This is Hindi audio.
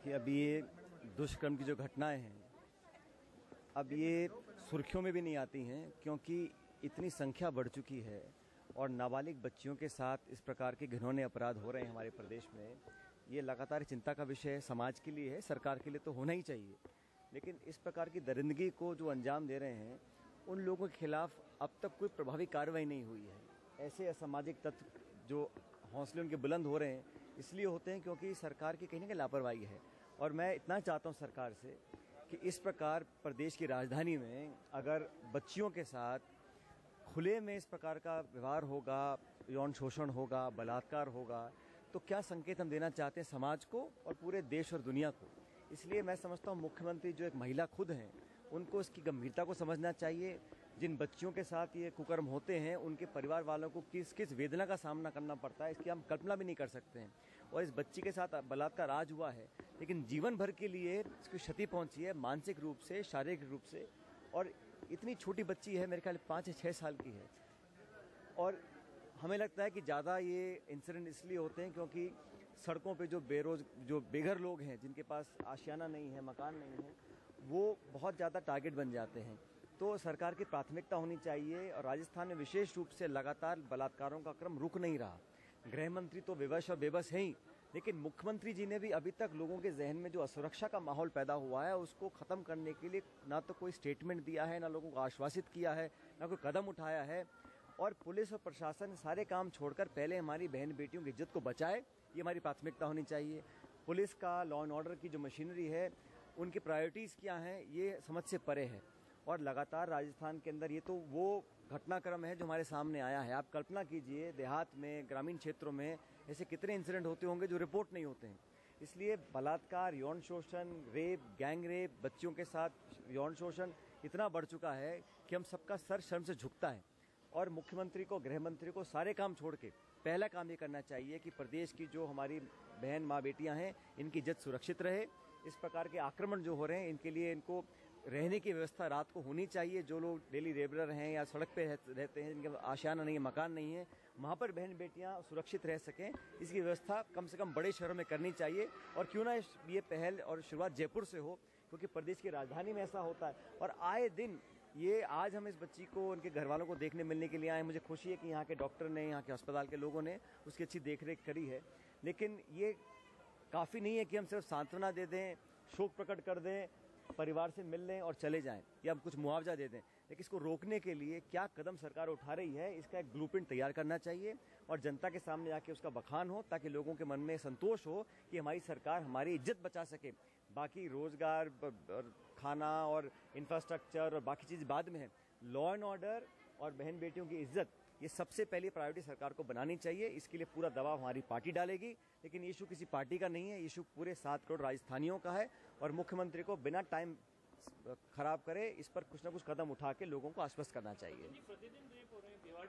कि अभी ये दुष्कर्म की जो घटनाएं हैं अब ये सुर्खियों में भी नहीं आती हैं, क्योंकि इतनी संख्या बढ़ चुकी है और नाबालिग बच्चियों के साथ इस प्रकार के घिनौने अपराध हो रहे हैं हमारे प्रदेश में। ये लगातार चिंता का विषय है, समाज के लिए है, सरकार के लिए तो होना ही चाहिए। लेकिन इस प्रकार की दरिंदगी को जो अंजाम दे रहे हैं उन लोगों के खिलाफ अब तक कोई प्रभावी कार्रवाई नहीं हुई है। ऐसे असामाजिक तत्व जो हौसले उनके बुलंद हो रहे हैं इसलिए होते हैं क्योंकि सरकार की कहीं ना कहीं लापरवाही है। और मैं इतना चाहता हूं सरकार से कि इस प्रकार प्रदेश की राजधानी में अगर बच्चियों के साथ खुले में इस प्रकार का व्यवहार होगा, यौन शोषण होगा, बलात्कार होगा, तो क्या संकेत हम देना चाहते हैं समाज को और पूरे देश और दुनिया को। इसलिए मैं समझता हूं मुख्यमंत्री जो एक महिला खुद हैं उनको इसकी गंभीरता को समझना चाहिए। जिन बच्चियों के साथ ये कुकर्म होते हैं उनके परिवार वालों को किस किस वेदना का सामना करना पड़ता है इसकी हम कल्पना भी नहीं कर सकते हैं। और इस बच्ची के साथ बलात्कार आज हुआ है, लेकिन जीवन भर के लिए इसकी क्षति पहुंची है, मानसिक रूप से, शारीरिक रूप से। और इतनी छोटी बच्ची है, मेरे ख्याल 5 या 6 साल की है। और हमें लगता है कि ज़्यादा ये इंसिडेंट इसलिए होते हैं क्योंकि सड़कों पे जो बेघर लोग हैं, जिनके पास आशियाना नहीं है, मकान नहीं है, वो बहुत ज़्यादा टारगेट बन जाते हैं। तो सरकार की प्राथमिकता होनी चाहिए। और राजस्थान में विशेष रूप से लगातार बलात्कारों का क्रम रुक नहीं रहा। गृह मंत्री तो विवश और बेबस हैं ही, लेकिन मुख्यमंत्री जी ने भी अभी तक लोगों के जहन में जो असुरक्षा का माहौल पैदा हुआ है उसको खत्म करने के लिए ना तो कोई स्टेटमेंट दिया है, ना लोगों को आश्वासित किया है, ना कोई कदम उठाया है। और पुलिस और प्रशासन सारे काम छोड़कर पहले हमारी बहन बेटियों की इज्जत को बचाए, ये हमारी प्राथमिकता होनी चाहिए। पुलिस का, लॉ एंड ऑर्डर की जो मशीनरी है, उनकी प्रायोरिटीज़ क्या हैं ये समझ से परे है। और लगातार राजस्थान के अंदर ये तो वो घटनाक्रम है जो हमारे सामने आया है। आप कल्पना कीजिए, देहात में, ग्रामीण क्षेत्रों में ऐसे कितने इंसिडेंट होते होंगे जो रिपोर्ट नहीं होते हैं। इसलिए बलात्कार, यौन शोषण, रेप, गैंग रेप, बच्चियों के साथ यौन शोषण इतना बढ़ चुका है कि हम सबका सर शर्म से झुकता है। और मुख्यमंत्री को, गृह मंत्री को सारे काम छोड़ के पहला काम ये करना चाहिए कि प्रदेश की जो हमारी बहन माँ बेटियां हैं इनकी इज्जत सुरक्षित रहे। इस प्रकार के आक्रमण जो हो रहे हैं इनके लिए इनको रहने की व्यवस्था रात को होनी चाहिए। जो लोग डेली लेबरर हैं या सड़क पे रहते हैं, जिनके आशियाना नहीं है, मकान नहीं है, वहाँ पर बहन बेटियाँ सुरक्षित रह सकें, इसकी व्यवस्था कम से कम बड़े शहरों में करनी चाहिए। और क्यों ना ये पहल और शुरुआत जयपुर से हो, क्योंकि प्रदेश की राजधानी में ऐसा होता है। और आए दिन ये आज हम इस बच्ची को उनके घर वालों को देखने मिलने के लिए आए। मुझे खुशी है कि यहाँ के डॉक्टर ने, यहाँ के अस्पताल के लोगों ने उसकी अच्छी देखरेख करी है। लेकिन ये काफ़ी नहीं है कि हम सिर्फ सांत्वना दे दें, शोक प्रकट कर दें, परिवार से मिल लें और चले जाएं या कुछ मुआवजा दे दें। लेकिन इसको रोकने के लिए क्या कदम सरकार उठा रही है, इसका एक ब्लूप्रिंट तैयार करना चाहिए और जनता के सामने आके उसका बखान हो, ताकि लोगों के मन में संतोष हो कि हमारी सरकार हमारी इज्जत बचा सके। बाकी रोजगार और खाना और इंफ्रास्ट्रक्चर और बाकी चीज़ बाद में है। लॉ एंड ऑर्डर और बहन बेटियों की इज्जत, ये सबसे पहली प्रायोरिटी सरकार को बनानी चाहिए। इसके लिए पूरा दबाव हमारी पार्टी डालेगी। लेकिन ये इशू किसी पार्टी का नहीं है, इशू पूरे 7 करोड़ राजस्थानियों का है। और मुख्यमंत्री को बिना टाइम खराब करे इस पर कुछ ना कुछ कदम उठा के लोगों को आश्वस्त करना चाहिए। प्रतिदिन रेप हो रहे हैं, दिवाली